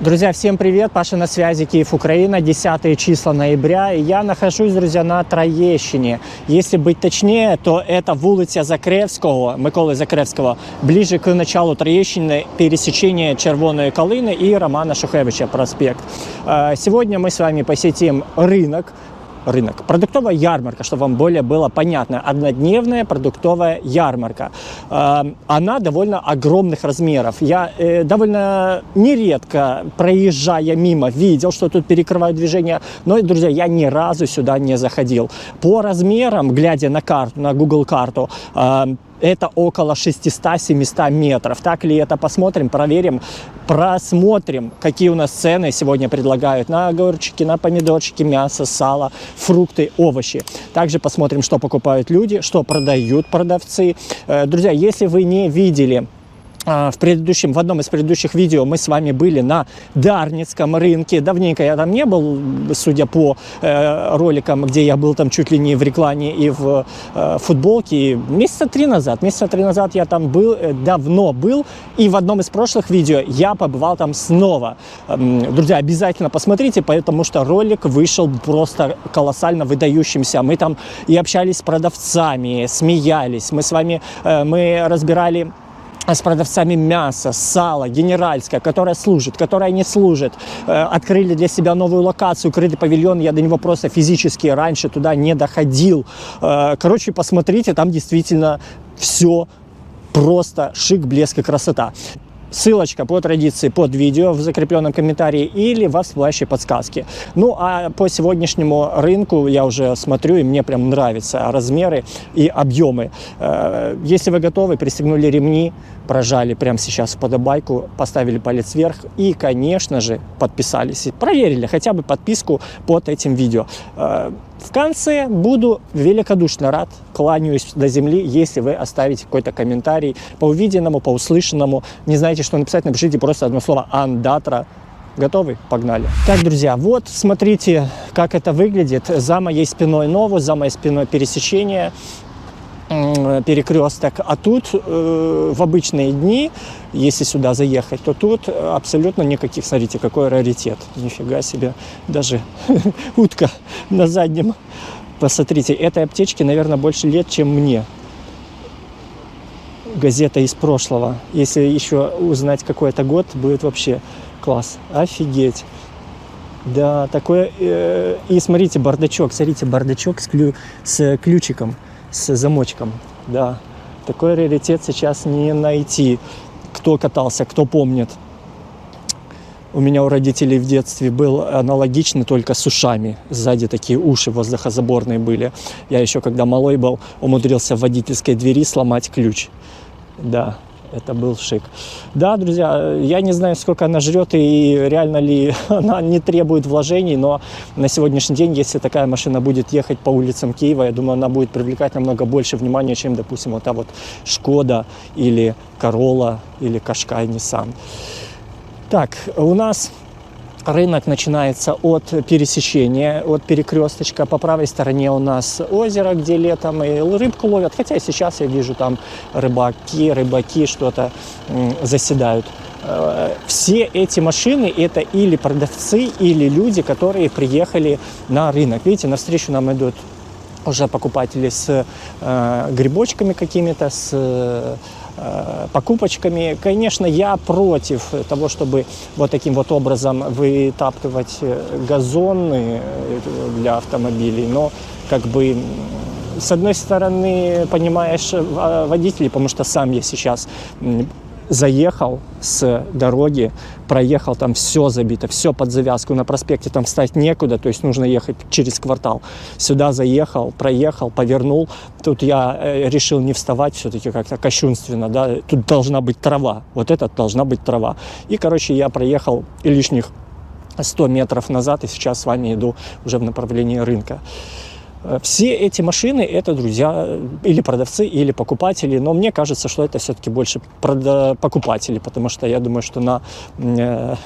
Друзья, всем привет! Паша на связи, Киев, Украина, 10 числа ноября. И я нахожусь, друзья, на Троещине. Если быть точнее, то это вулиця Закревського, Миколи Закревського, ближе к началу Троещины, пересечение Червоної Калини и Романа Шухевича проспект. Сегодня мы с вами посетим рынок, продуктовая ярмарка, чтобы вам более было понятно. Однодневная продуктовая ярмарка. Она довольно огромных размеров. Я довольно нередко, проезжая мимо, видел, что тут перекрывают движение. Но, друзья, я ни разу сюда не заходил. По размерам, глядя на карту, на Google карту, это около 600-700 метров. Так ли это? Посмотрим, проверим, просмотрим, какие у нас цены сегодня предлагают на огурчики, на помидорчики, мясо, сало, фрукты, овощи. Также посмотрим, что покупают люди, что продают продавцы. Друзья, если вы не видели... В одном из предыдущих видео мы с вами были на Дарницком рынке. Давненько я там не был, судя по роликам, где я был там чуть ли не в рекламе и в футболке. Месяца три назад я там был, давно был. И в одном из прошлых видео я побывал там снова. Друзья, обязательно посмотрите, потому что ролик вышел просто колоссально выдающимся. Мы там и общались с продавцами, смеялись. Мы разбирали с продавцами мяса, сала, генеральское, которое служит, которое не служит. Открыли для себя новую локацию, крытый павильон. Я до него просто физически раньше туда не доходил. Короче, посмотрите, там действительно все просто шик, блеск и красота. Ссылочка по традиции под видео в закрепленном комментарии или во всплывающей подсказке. Ну а по сегодняшнему рынку я уже смотрю, и мне прям нравятся размеры и объемы. Если вы готовы, пристегнули ремни, прожали прямо сейчас вподобайку, поставили палец вверх и, конечно же, подписались. Проверили хотя бы подписку под этим видео. В конце буду великодушно рад, кланяюсь до земли, если вы оставите какой-то комментарий по увиденному, по услышанному. Не знаете, что написать, напишите просто одно слово «Андатра». Готовы? Погнали. Так, друзья, вот смотрите, как это выглядит. За моей спиной новость, за моей спиной пересечение, перекресток. А тут в обычные дни, если сюда заехать, то тут абсолютно никаких. Смотрите, какой раритет. Нифига себе. Даже утка на заднем. Посмотрите, этой аптечке, наверное, больше лет, чем мне. Газета из прошлого. Если еще узнать, какой это год, будет вообще класс. Офигеть. Да, такое. И смотрите, бардачок. Смотрите, бардачок с ключиком. С замочком, да. Такой раритет сейчас не найти. Кто катался, кто помнит. У меня у родителей в детстве был аналогичный, только с ушами. Сзади такие уши воздухозаборные были. Я еще, когда малой был, умудрился в водительской двери сломать ключ. Да, это был шик. Да, друзья, я не знаю, сколько она жрет и реально ли она не требует вложений, но на сегодняшний день, если такая машина будет ехать по улицам Киева, я думаю, она будет привлекать намного больше внимания, чем, допустим, вот та вот Шкода или Королла или Кашкай, Nissan. Так, у нас рынок начинается от пересечения, от перекресточка. По правой стороне у нас озеро, где летом и рыбку ловят. Хотя сейчас я вижу, там рыбаки что-то заседают. Все эти машины – это или продавцы, или люди, которые приехали на рынок. Видите, навстречу нам идут уже покупатели с грибочками какими-то, с покупочками. Конечно, я против того, чтобы вот таким вот образом вытаптывать газоны для автомобилей, но как бы с одной стороны понимаешь водителей, потому что сам я сейчас заехал с дороги, проехал, там все забито, все под завязку, на проспекте там встать некуда, то есть нужно ехать через квартал. Сюда заехал, проехал, повернул. Тут я решил не вставать, все-таки как-то кощунственно, да, тут должна быть трава, вот это должна быть трава. И, короче, я проехал лишних 100 метров назад, и сейчас с вами иду уже в направлении рынка. Все эти машины – это, друзья, или продавцы, или покупатели, но мне кажется, что это все-таки больше покупатели, потому что я думаю, что на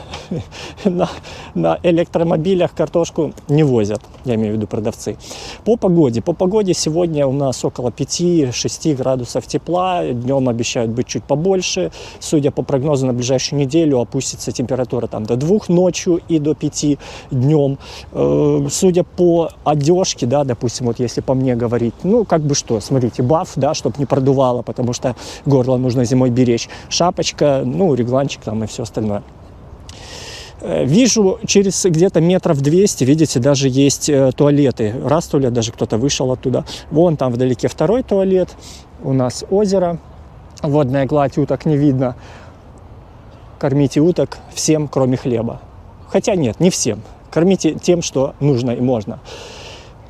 электромобилях картошку не возят, я имею в виду продавцы. По погоде сегодня у нас около 5-6 градусов тепла, днем обещают быть чуть побольше, судя по прогнозу на ближайшую неделю опустится температура там до 2 ночью и до 5 днем. Судя по одежке, да, допустим, вот если по мне говорить, ну, как бы что, смотрите, баф, да, чтобы не продувало, потому что горло нужно зимой беречь, шапочка, ну, регланчик там и все остальное. Вижу, через где-то метров 200, видите, даже есть туалеты. Раз туалет, даже кто-то вышел оттуда. Вон там вдалеке второй туалет, у нас озеро, водная гладь, уток не видно. Кормите уток всем, кроме хлеба. Хотя нет, не всем. Кормите тем, что нужно и можно.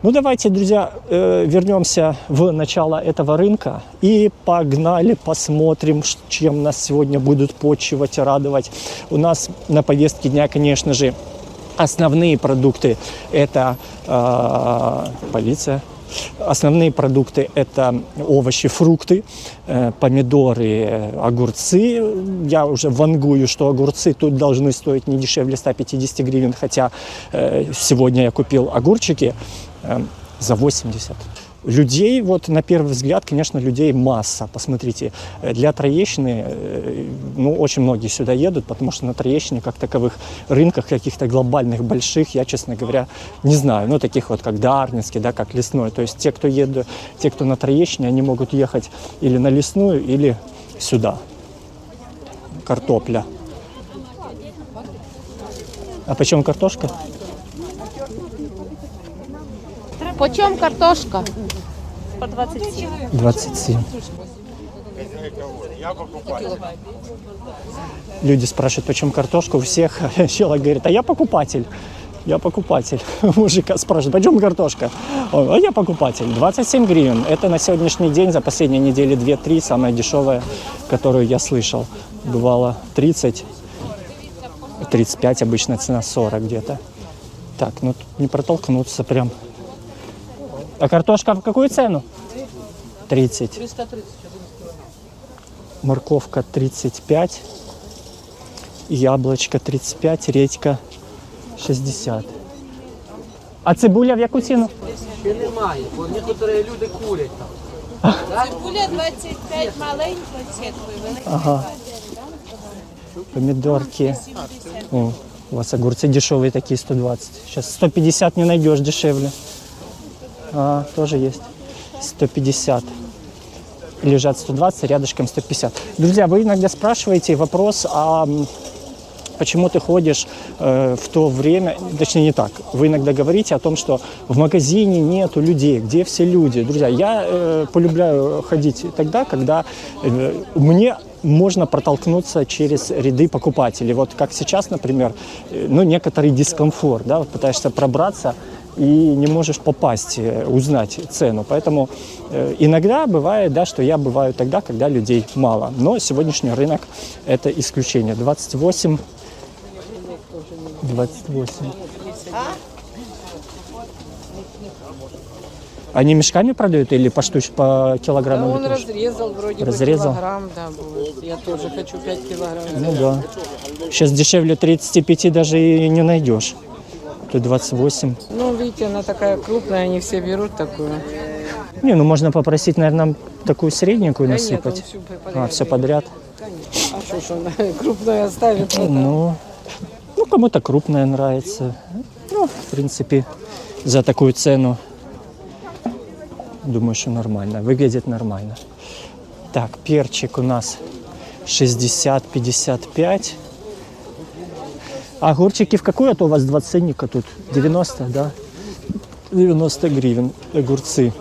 Ну, давайте, друзья, вернемся в начало этого рынка и погнали, посмотрим, чем нас сегодня будут почивать и радовать. У нас на повестке дня, конечно же, основные продукты – это полиция. Основные продукты – это овощи, фрукты, помидоры, огурцы. Я уже вангую, что огурцы тут должны стоить не дешевле 150 гривен, хотя сегодня я купил огурчики за 80. Людей, вот на первый взгляд, конечно, людей масса. Посмотрите, для Троещины, ну, очень многие сюда едут, потому что на Троещине, как таковых рынках каких-то глобальных, больших, я, честно говоря, не знаю. Ну, таких вот, как Дарницкий, да, как Лесной. То есть те, кто едут, те, кто на Троещине, они могут ехать или на Лесную, или сюда. Картопля. А почем картошка? Почем картошка? По 27. 27. Люди спрашивают, почем картошка. У всех человек говорит, а я покупатель. Я покупатель. Мужика спрашивают, почем картошка? А я покупатель. 27 гривен. Это на сегодняшний день, за последние недели 2-3, самая дешевая, которую я слышал. Бывало 30, 35, обычно цена 40 где-то. Так, ну тут не протолкнуться прям. А картошка в какую цену? 30. 330. Морковка 35. Яблочко 35. Редька 60. А цибуля в яку ціну? Ще немає, бо некоторі люди курять там. Цибуля 25, маленька, сіткою, велика. Ага. Помидорки. О, у вас огурцы дешевые такие, 120. Сейчас 150 не найдешь дешевле. А, тоже есть. 150. Лежат 120, рядышком 150. Друзья, вы иногда спрашиваете вопрос, а почему ты ходишь в то время, точнее не так, вы иногда говорите о том, что в магазине нету людей, где все люди. Друзья, я полюбляю ходить тогда, когда мне можно протолкнуться через ряды покупателей. Вот как сейчас, например, ну, некоторый дискомфорт, да, вот пытаешься пробраться и не можешь попасть, узнать цену. Поэтому иногда бывает, да, что я бываю тогда, когда людей мало. Но сегодняшний рынок – это исключение. 28. Они мешками продают или по килограммам? Да, он разрезал, вроде разрезал? бы килограмм, да, будет. Я тоже хочу 5 килограмм. Ну да. Сейчас дешевле 35 даже и не найдешь. Тут 28. Ну, видите, она такая крупная, они все берут такую. Не, ну можно попросить, наверное, такую средненькую насыпать. Да нет, он всю подряд. А, все подряд? Конечно. А что ж он крупную оставит? Ну, кому-то крупная нравится. Ну, в принципе, за такую цену, думаю, что нормально. Выглядит нормально. Так, перчик у нас 60-55. А огурчики в какую? А то у вас 2 ценника тут. 90, да? 90 гривен огурцы.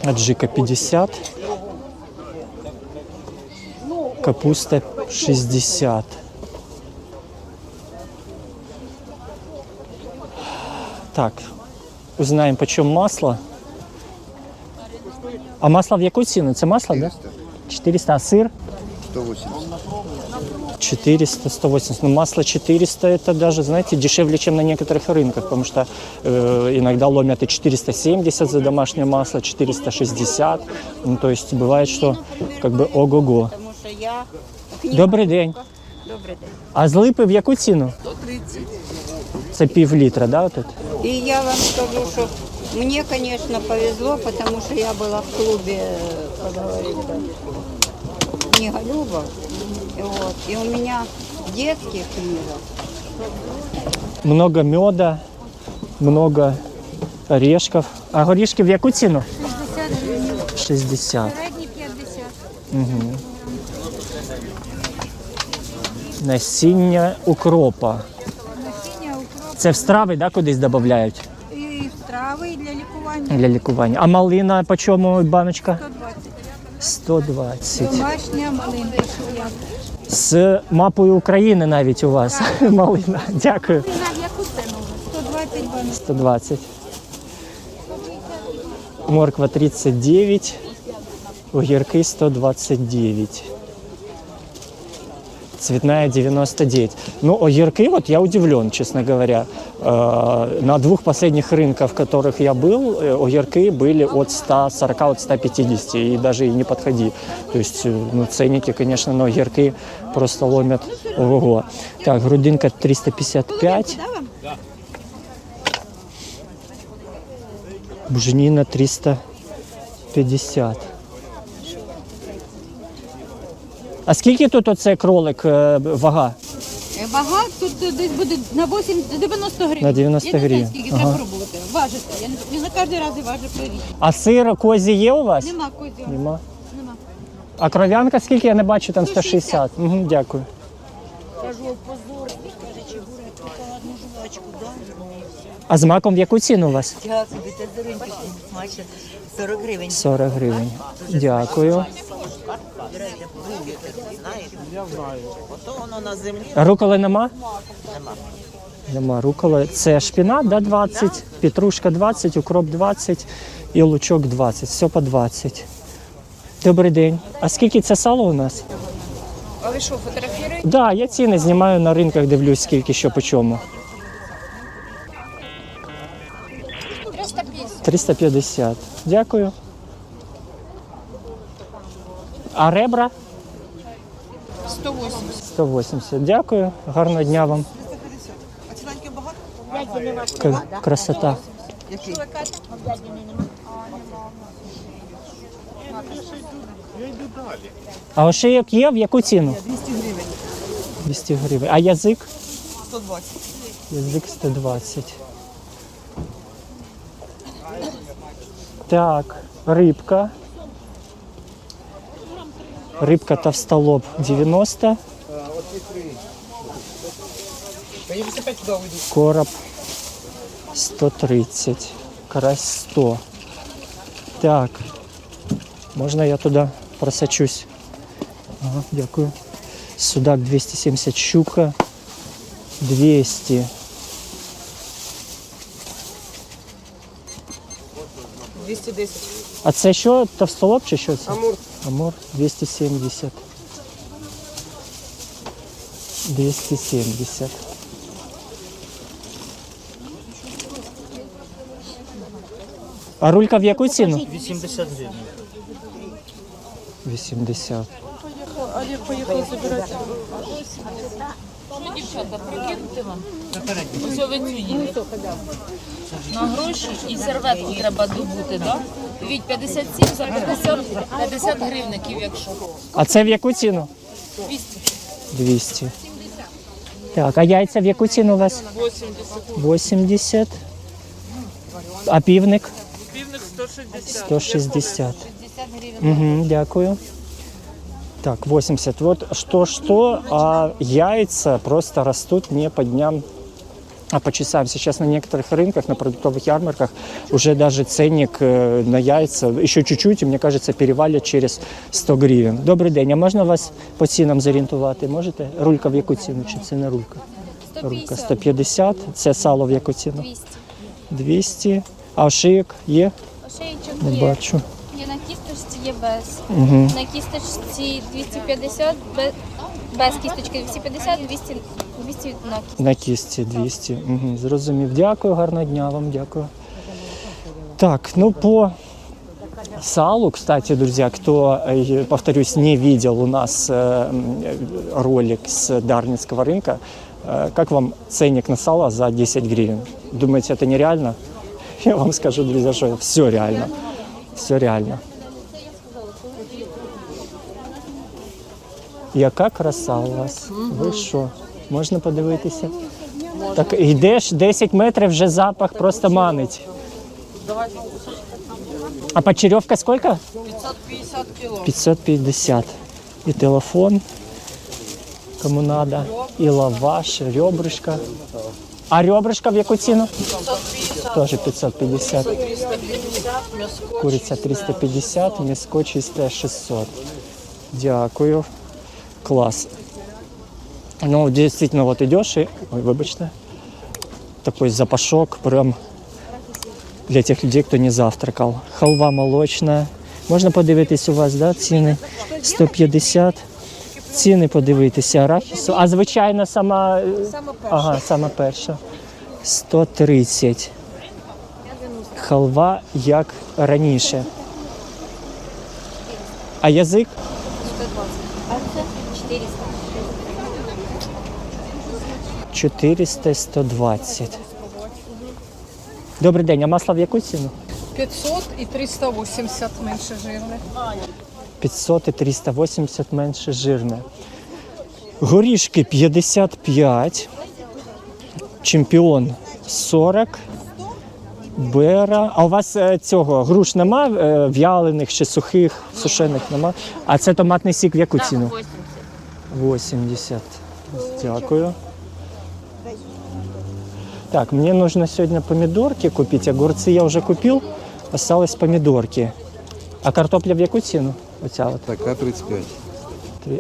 Аджика 50. Капуста 60. Так, узнаем, почем масло. А масло в яку ціну? Це масло, 400. Да? 400. А сыр? 180. 400, 180. Ну, масло 400 это даже, знаете, дешевле, чем на некоторых рынках, потому что иногда ломят и 470 за домашнее масло, 460. Ну, то есть бывает, что как бы ого-го. Тому що я Добрий день. Добрий день. А з липи в яку ціну? 130. Це пів літра, да, отут? І я вам скажу, що мені, звісно, повезло, тому що я була в клубі, як говориться, книголюбов. І у мене детских книжок. Много меда, много орешков. А горішки в яку ціну? 60 гривень. 60. Середні 50. Угу. Насіння укропа. Насіння, укроп Це в страви, да, кудись додають і трави для лікування. для лікування. А малина по чому баночка? 120. 120. Домашня малинка. З мапою України навіть у вас малина. Дякую. На яку ціну? 120 банок. 120. Морква 39. Огірки 129. Цветная 99. Ну, огірки, вот я удивлен, честно говоря. На двух последних рынках, в которых я был, огірки были от 140, от 150, и даже и не подходи. То есть, ну, ценники, конечно, на огірки просто ломят ого-го. Так, грудинка 355. Буженина 350. А скільки тут оце кролик вага? Вага тут десь буде на 90 гривень. На 90 Я не гривень. знаю, скільки треба пробувати. Важити. Я не на кожен раз важу по-різному. А сир козі є у вас? Нема козів. Нема. Нема. А кров'янка скільки? Я не бачу, там 160. Угу, дякую. Кажу, позор, каже, Чебура, купила одну жувачку, да? А з маком в яку ціну у вас? Я собі те заринки смачно. 40 гривень. 40 гривень. Дякую. Ото воно на землі. Руколи нема? Нема руколи. Це шпінат, да, 20, петрушка 20, укроп 20 і лучок 20. Все по 20. Добрий день. А скільки це сало у нас? А ви що, фотографіруєте? Так, да, я ціни знімаю на ринках, дивлюсь, скільки що по чому. 350. 350. Дякую. А ребра? 180. 180. Дякую. Гарного дня вам. Красота. А ошийок є? В яку ціну? 200 гривень. 200 гривень. А язик? 120. Язик 120. Так, рибка. Рибка товстолоб 90. Короб 130. Карась 100. Так. Можна я туди просочусь? Ага, дякую. Судак 270, щука 200. А це що, товстолоб чи що це? Амур. Амур 270. 270. А рулька в яку ціну? 80 гривень. 80. Олег поїхав забирати. Дівчата, прикиньте вам. Ось ви цю їдете. На гроші і серветку треба добути, так? Від 57 за 50 гривників, якщо. А це в яку ціну? 200. 200. Так, а яйця в яку ціну у вас? 80. А півник? Півник 160. 160. Угу, дякую. Так, 80. Вот что-что, а яйца просто растут не по дням, а по часам. Сейчас на некоторых рынках, на продуктовых ярмарках уже даже ценник на яйца еще чуть-чуть, и мне кажется, перевалит через 100 гривен. Добрий день, а можна вас по цінам зорієнтувати? Можете? Рулька в яку ціну? Чи це не рулька? 150. Рулька 150. Це сало в яку ціну? 200. 200. А ошийок є? Ошейчик Не є. бачу. Є на кісточці. є без. Угу. На кісточці 250, без кісточки 250, 200 на кісточці. На кісті 200. Угу. Зрозумів. Дякую, гарного дня вам, дякую. Так, ну по салу, кстати, друзья, кто, повторюсь, не видел у нас ролик с Дарницкого рынка, как вам ценник на сало за 10 гривен? Думаете, это нереально? Я вам скажу, друзья, что все реально. Все реально. Яка краса у вас? Ви що? Можна подивитися? Так йдеш 10 метрів, вже запах просто манить. А почеревка сколько? 550 кіло. 550. И телефон, кому надо, и лаваш, ребрышко. А ребрышко в яку ціну? 550. Тоже 550. 350, м'яско. Куриця 350, м'яско чисте 600. Дякую. Класс. Ну, действительно, вот идешь и... Ой, вибачте. Такой запашок прям для тех людей, кто не завтракал. Халва молочна. Можна подивитись у вас, да, ціни? 150. Ціни подивитися. Арахісу. А звичайно, сама... Ага, сама перша. 130. Халва як раніше. А язик? 400, 120. Добрий день, а масло в яку ціну? 500 і 380 менше жирне. 500 і 380 менше жирне. Горішки 55. Чемпіон 40. Бера. А у вас цього груш нема, в'ялених чи сухих, сушених нема? А це томатний сік в яку ціну? 80. Дякую. Так, мне нужно сегодня помидорки купить. Огурцы я уже купил. Осталось помидорки. А картопля в яку ціну? Оця от. Така 35.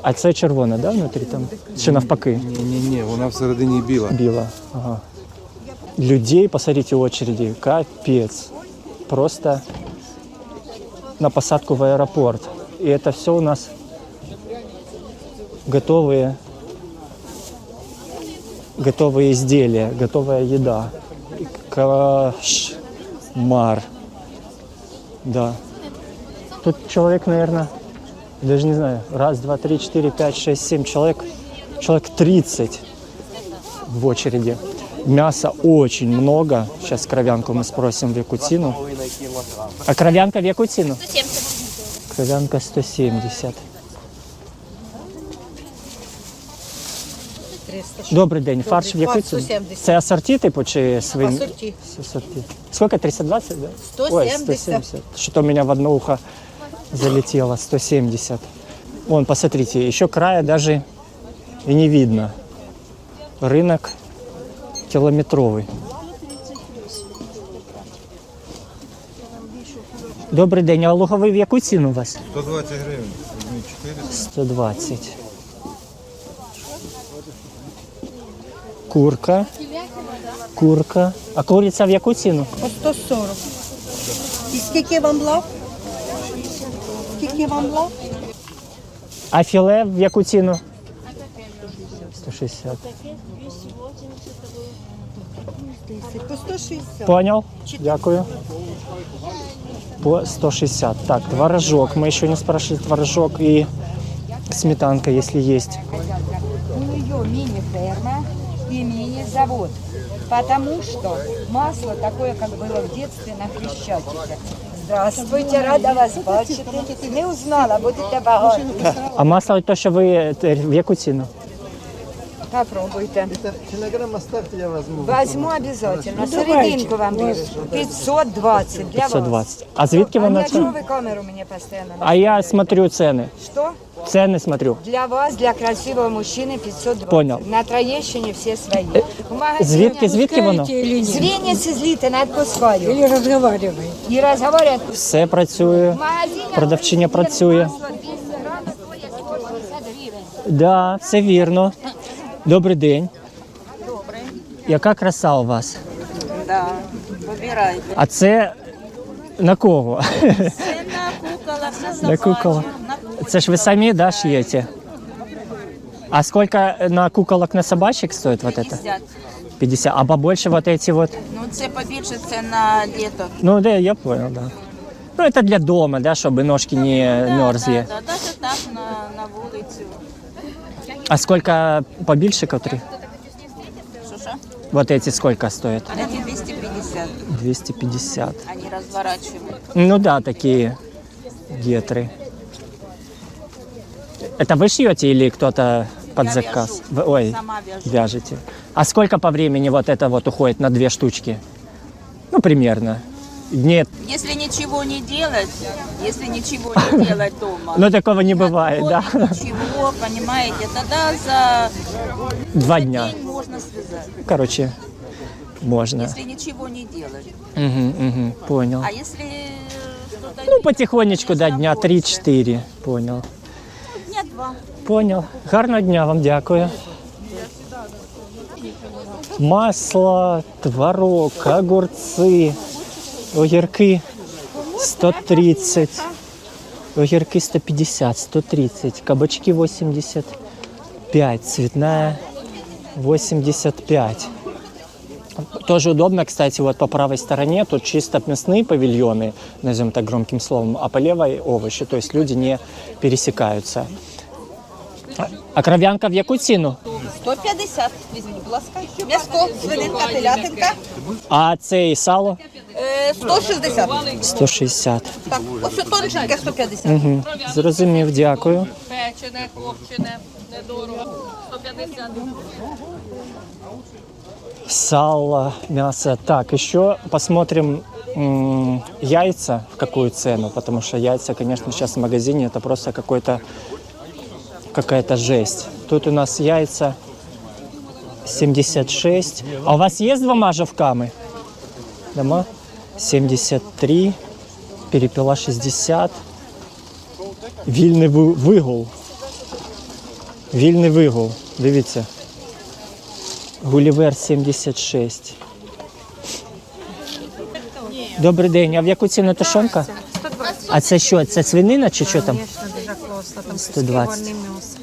А це червона, да, внутрі там? Чи навпаки? Ні, вона всередині біла. Біла. Ага. Людей, посмотрите, очереди. Капец. Просто на посадку в аэропорт. И это все у нас готовые изделия, готовая еда. Кошмар. Да. Тут человек, наверное, даже не знаю, раз, два, три, четыре, пять, шесть, семь человек. Человек 30 в очереди. Мяса очень много. Сейчас кровянку мы спросим в яку ціну. А кровянка в яку ціну? 170. Кровянка 170. Добрий день. Фарш в яку ціну? 170. Це асорті, типу, чи свині? Асорті. Асорті. Сколько? 320, да? 170. Ой, 170. Что-то у меня в одно ухо залетело. 170. Вон, посмотрите, еще края даже и не видно. Рынок километровый. Добрий день. А луговий в яку ціну у вас? 120 гривень. 400. 120. Курка. Курка. А куриця в яку ціну? По 140. І скільки вам лав? Скільки вам лав? А філе в яку ціну? 160. По 160. Понял? Дякую. По 160. Так, творожок. Мы еще не спрашивали творожок и сметанка, если есть. У нее мини-ферма и мини-завод, потому что масло такое, как было в детстве на Хрещатике. Здравствуйте, рада вас бачити. Не узнала, будете багаті. А масло то, що ви в яку ціну? Попробуйте. Кілограм оставте, я возьму. Возьму обязательно. Серединку вам виріжу. 520 для вас. 520. А звідки А воно для чого це? ви камеру мені постійно? А я смотрю ціни. Что? Ціни смотрю. Для вас, для красивого мужчины 520. Понял. На Троєщині всі свої. В магазині Звідки воно? з Вінниці, з Літи, відпускаю. Или розговаривай. І розговорюють. Все працює. В магазині Продавчиня працює. масло 200 грамів стоїть 160 гривень. Да, все вірно. Добрий день. Добрий. Яка краса у вас? Да, вибирайте. А це на кого? Це на куколах Для куколок. Це ж ви самі, да, шьете? А сколько на куколок на собачек стоит вот это? 50. А побольше вот эти вот? Ну, це побільше, це на діток. Ну, да, я понял, да. Ну, это для дома, да, чтобы ножки не мерзли. Да, навіть так на вулицю. А сколько побольше, которые? Що? Вот эти сколько стоят? Эти 250. 250. Они разворачивают. Ну да, такие гетры. Это вы шьете или кто-то под заказ? Ой, Сама вяжу. вяжете. А сколько по времени вот это вот уходит на 2 штучки? Ну, примерно. Нет, Если ничего не делать дома. ну такого не бывает, да. Ничего, понимаете, тогда за 2 дня. день можно связать. Короче, можно. Если ничего не делать. Угу, понял. А если что-то Ну, потихонечку, да, дня 3-4. Понял. дня 2. Понял. Гарного дня вам, дякую. Масло, творог, огурцы, огірки 130, огірки 150, 130, кабачки 85, цветная 85. Тоже удобно, кстати, вот по правой стороне тут чисто мясные павильоны, назовем так громким словом, а по левой овощи, то есть люди не пересекаются. А кров'янка в яку ціну? 150. Візьміть, будь ласка. М'яско, свининка, телятинка. А це і сало? 160. 160. Так, ось тонченьке 150. Угу. Зрозумів, дякую. Печене, копчене, недорого. 150. Сало, мясо. Так, еще посмотрим яйца, в какую цену, потому что яйца, конечно, сейчас в магазине это просто какая-то жесть. Тут у нас яйца 76. А у вас есть 2 жовками? Дома? 73. Перепела 60. Вільний вигул. Вільний вигул. Дивіться. Гулівер 76. Добрий день. А в яку ціну тушонка? 120. А це що? Це свинина чи що там? Звісно, дуже класно. Там 120. гарне м'ясо.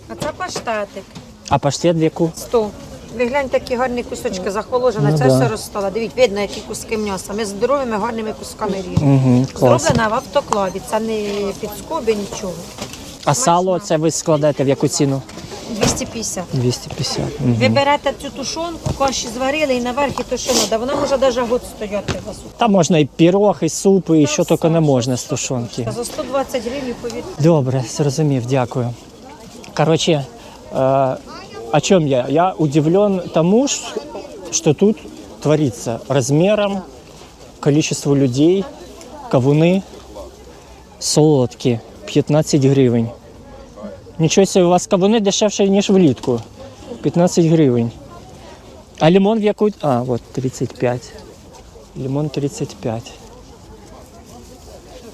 А це паштетик. А паштет в яку? 100. Ви гляньте, такі гарні кусочки захоложені. Ну Це да. все розстала. Дивіться, видно, які куски м'яса. Ми здоровими, гарними кусками ріжемо. Угу, клас. Зроблена в автоклаві. Це не під скоби, нічого. А сало це ви складаєте в яку ціну? 250. 250. Ви Угу. берете цю тушонку, каші зварили і наверх і то, що треба. Вона може навіть год стояти у вас. Там можна і пирог, і суп, і що тільки не можна з тушонки. За 120 гривень, повірте. Добре, зрозумів, дякую. Короче, о чем я? Я удивлен тому, что тут творится. Размером, количество людей, кавуни, солодкі, 15 гривень. Нічого себе, у вас кавуни дешевше, ніж влітку. 15 гривень. А лимон в яку? А, вот 35. Лимон 35.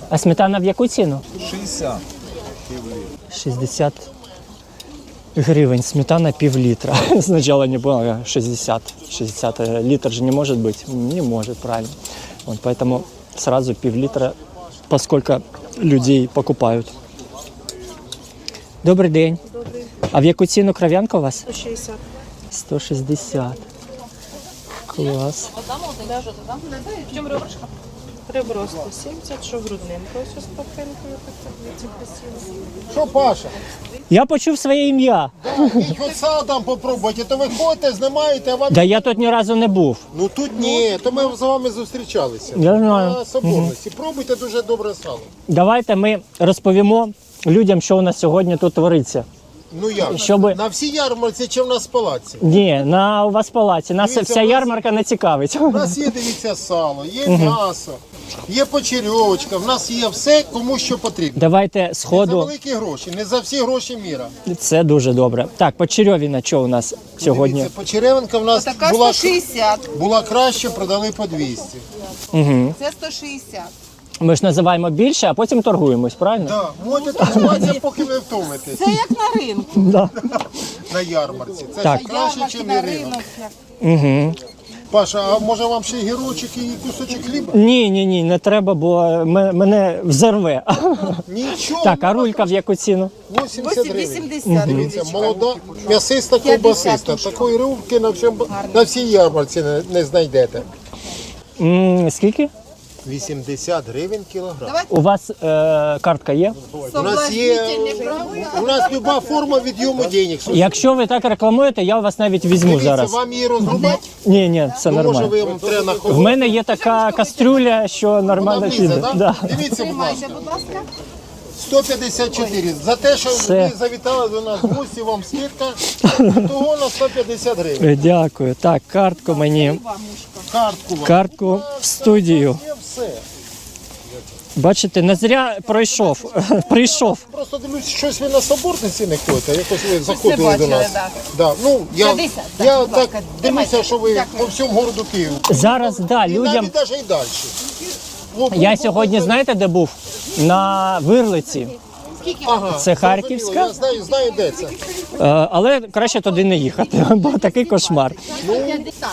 А сметана в яку ціну? 60. 60 гривень, сметана пів-литра. Сначала не понял, 60. 60 литр же не может быть. Не может, правильно. Вот, поэтому сразу пів-литра, поскольку людей покупают. Добрий день. Добрий. А в яку ціну кров'янка у вас? 160. 160. Клас. Ребро 170, що грудненько, ось з пахенкою, так дивіться, красиво. Що, Паша? Я почув своє ім'я. Їдь хоч сало там попробуйте, то ви ходите, знімаєте, а вам... Да я тут ні разу не був. Ну тут ні, то ми з вами зустрічалися. Я знаю. На Соборності. Пробуйте дуже добре сало. Давайте ми розповімо людям, що у нас сьогодні тут твориться. Ну як? Щоби- На всій ярмарці чи в нас в палаці? Ні, у вас в палаці. Нас Дивіться, вся у нас- ярмарка не цікавить. У нас є, дивіться, сало, є м'ясо, є почерьовочка, в нас є все, кому що потрібно. Давайте Не за сходу. великі гроші, не за всі гроші міра. Це дуже добре. Так, Почерьовіна, що у нас сьогодні? Дивіться, почеревинка в нас Така була, 160. була краще, продали по 200. Угу. Це 160. Ми ж називаємо більше, а потім торгуємось, правильно? Так, можете торгуватися, поки ви втомитесь. Це як на ринку. Да. На ярмарці. Це Так. ж краще, ніж на ринок. Угу. Паша, а може вам ще гірочок і кусочок хліба? Ні, не треба, бо мене взорве. Нічого. Так, а рулька в яку ціну? 80 гривень. 80. Дивіться, молода, м'ясиста, ковбасиста. Такої рибки на всій ярмарці не знайдете. Скільки? 80 гривень кілограм. У вас картка є? У нас люба форма відйому денег. Якщо ви так рекламуєте, я вас навіть візьму Дивіться, зараз. вам її розрубати? Ні, все Може, нормально. ви вам треба на В мене є така кастрюля, що нормально Вона піде. влізе, так? Да. Дивіться, будь ласка. 154. За те, що Все. ви завітали до нас в гості, вам скидка. Того на 150 гривень. Дякую. Так, картку мені. Картку вам. Картку в студію. Є все. Бачите, не зря прийшов. Просто дивлюсь, щось ви на соборниці не ходите, якось ви заходили до нас. Да. Ну, я так дивлюся, що ви по всьому городу Києву. Зараз, да, І людям. навіть навіть і далі. Я сьогодні, знаєте, де був? На Вирлиці. Ага, Це Харківська? Я знаю, де це. Але краще туди не їхати, бо такий кошмар.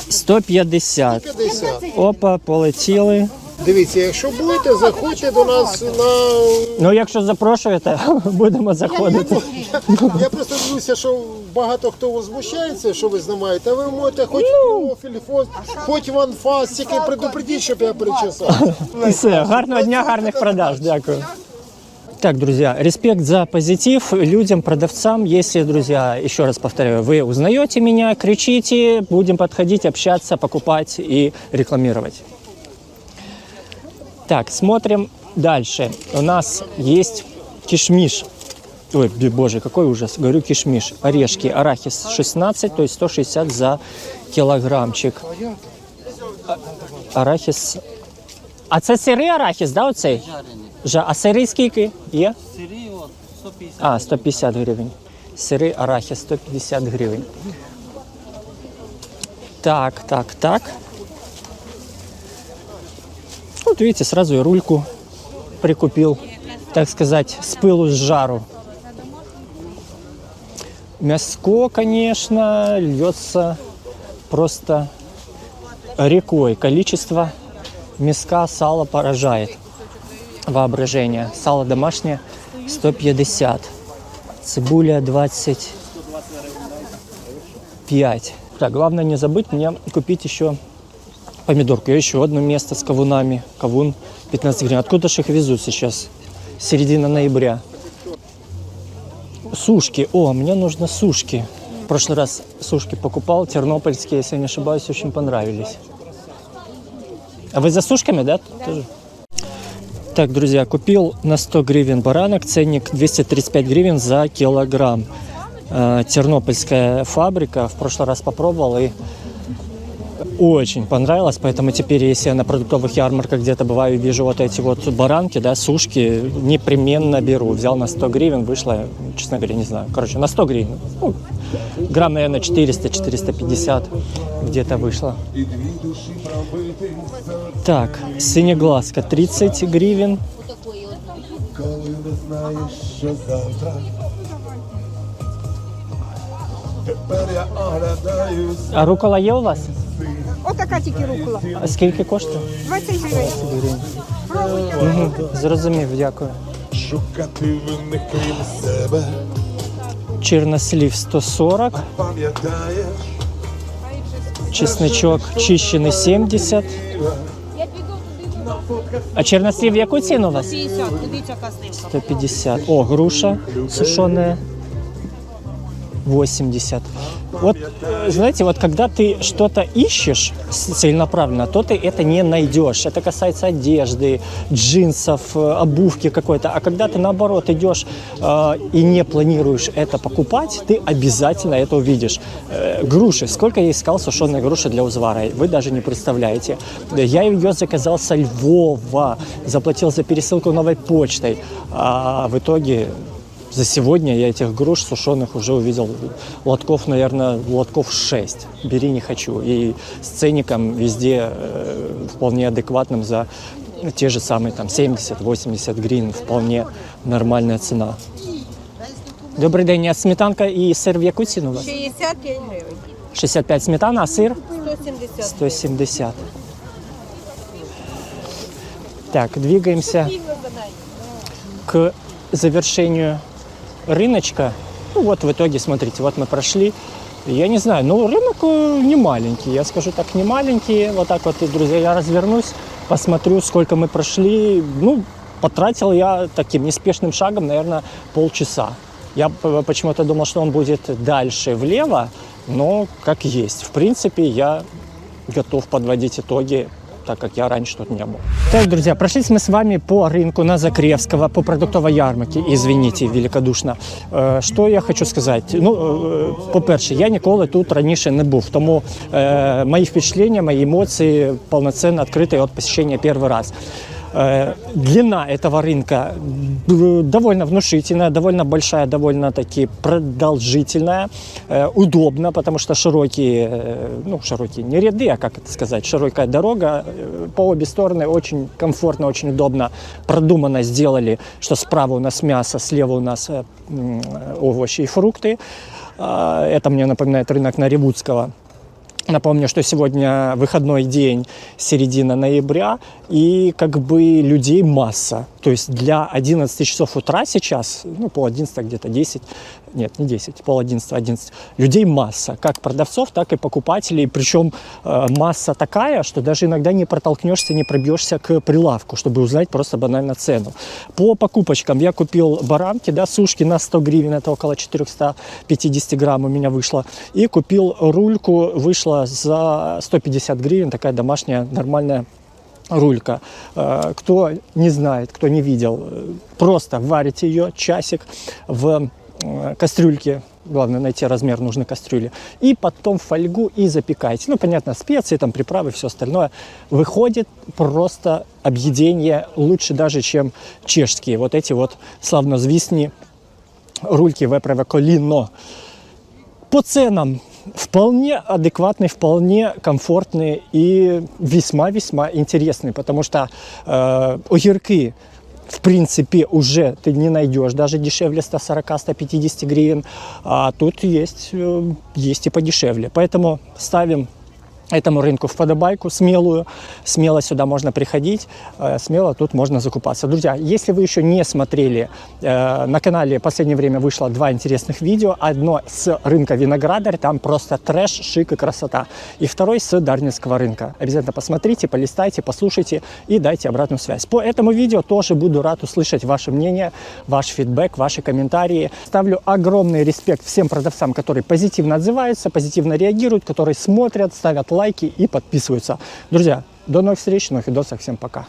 150. 50. Опа, полетіли. Дивіться, якщо будете, заходьте до нас на... Ну, якщо запрошуєте, будемо заходити. Я просто дивлюся, що багато хто возмущається, що ви знімаєте, а ви можете хоч профіль, хоч ванфас, тільки предупредіть, щоб я перечесав. Все, гарного дня, гарних продаж. Дякую. Так, друзья, респект за позитив людям, продавцам. Если, друзья, еще раз повторяю, вы узнаете меня, кричите, будем подходить, общаться, покупать и рекламировать. Так, смотрим дальше. У нас есть кишмиш. Ой, боже, какой ужас. Говорю кишмиш. Орешки, арахис 16, то есть 160 за килограммчик. Арахис. А це сирий арахіс, да, оцей? А сирий скільки є? Сирі, 150. А, 150 гривень. Сирий арахіс 150 гривень. Так. Вот видите, сразу и рульку прикупил, так сказать, с пылу с жару. Мяско, конечно, льется просто рекой. Количество мяска, сала поражает воображение. Сало домашнее 150. Цибуля 25. Так, главное не забыть мне купить еще помидорку. Еще одно место с кавунами. Кавун 15 гривен. Откуда же их везут сейчас? Середина ноября. Сушки. О, мне нужно сушки. В прошлый раз сушки покупал, тернопольские, если не ошибаюсь, очень понравились. А вы за сушками, да? Тоже? Так, друзья, купил на 100 гривен баранок, ценник 235 гривен за килограмм. Тернопольская фабрика, в прошлый раз попробовал и очень понравилось, поэтому теперь, если я на продуктовых ярмарках где-то бываю и вижу вот эти вот баранки, да, сушки, непременно беру. Взял на 100 гривен, вышло, честно говоря, не знаю, короче, на 100 гривен. Ну, грамм, наверное, 400-450 где-то вышло. Так, синеглазка 30 гривен. А рукола є у вас? Отака тільки рукола. А скільки коштує? 20 гривень. Угу, зрозумів, дякую. Шукати винних крім себе, Чорнослив 140, пам'ятаєш, чесничок чищений 70. А чорнослив в яку ціну у вас? 150. О, груша сушеная 80. Вот, знаете, вот когда ты что-то ищешь целенаправленно, то ты это не найдешь. Это касается одежды, джинсов, обувки какой-то. А когда ты, наоборот, идешь и не планируешь это покупать, ты обязательно это увидишь. Груши. Сколько я искал сушеной груши для узвара, вы даже не представляете. Я ее заказал со Львова, заплатил за пересылку новой почтой. А в итоге... За сегодня я этих груш сушеных уже увидел лотков, наверное, лотков 6. Бери, не хочу. И с ценником везде вполне адекватным за те же самые там 70-80 гривен. Вполне нормальная цена. Добрий день, а сметанка і сир в яку ціну у вас? 65 гривень. 65 сметана, а сир? 170. 170. Так, двигаемся к завершению рыночка. Ну вот в итоге, смотрите, вот мы прошли. Я не знаю, ну рынок не маленький, я скажу так, не маленький. Вот так вот, друзья, я развернусь, посмотрю, сколько мы прошли. Ну, потратил я таким неспешным шагом, наверное, полчаса. Я почему-то думал, что он будет дальше влево, но как есть. В принципе, я готов подводить итоги, так как я раньше тут не был. Так, друзья, прошлись мы с вами по рынку на Закревского, по продуктовой ярмарке. Извините, великодушно. Що я хочу сказати? Ну, по-перше, я ніколи тут раніше не був, тому мої впечатлення, мої емоції повноцінно відкриті від посещення перший раз. Длина этого рынка довольно внушительная, довольно большая, довольно-таки продолжительная, удобно, потому что широкие, ну, широкие не ряды, а как это сказать, широкая дорога, по обе стороны очень комфортно, очень удобно, продуманно сделали, что справа у нас мясо, слева у нас овощи и фрукты. Это мне напоминает рынок на Ревудского. Напомню, что сегодня выходной день, середина ноября, и как бы людей масса. То есть для 11 часов утра сейчас, ну, пол 11, где-то 10, нет, не 10, пол 11, 11, людей масса. Как продавцов, так и покупателей. Причем масса такая, что даже иногда не протолкнешься, не пробьешься к прилавку, чтобы узнать просто банально цену. По покупочкам я купил баранки, да, сушки на 100 гривен, это около 450 грамм у меня вышло. И купил рульку, вышла за 150 гривен, такая домашняя нормальная рулька. Кто не знает, кто не видел, просто варите ее часик в кастрюльке. Главное найти размер нужной кастрюли. И потом в фольгу и запекаете. Ну, понятно, специи, там, приправы, все остальное. Выходит просто объедение лучше даже, чем чешские. Вот эти вот славнозвестные рульки Вепреве коліно. По ценам вполне адекватные, вполне комфортные и весьма-весьма интересные, потому что огурки, в принципе, уже ты не найдешь даже дешевле 140-150 гривен, а тут есть и подешевле. Поэтому ставим этому рынку вподобайку смелую, смело сюда можно приходить, смело тут можно закупаться. Друзья, если вы еще не смотрели, на канале в последнее время вышло 2 интересных видео. Одно с рынка Виноградарь, там просто трэш, шик и красота. И второй с Дарницкого рынка. Обязательно посмотрите, полистайте, послушайте и дайте обратную связь. По этому видео тоже буду рад услышать ваше мнение, ваш фидбэк, ваши комментарии. Ставлю огромный респект всем продавцам, которые позитивно отзываются, позитивно реагируют, которые смотрят, ставят лайки и подписываются. Друзья, до новых встреч, новых видосов. Всем пока.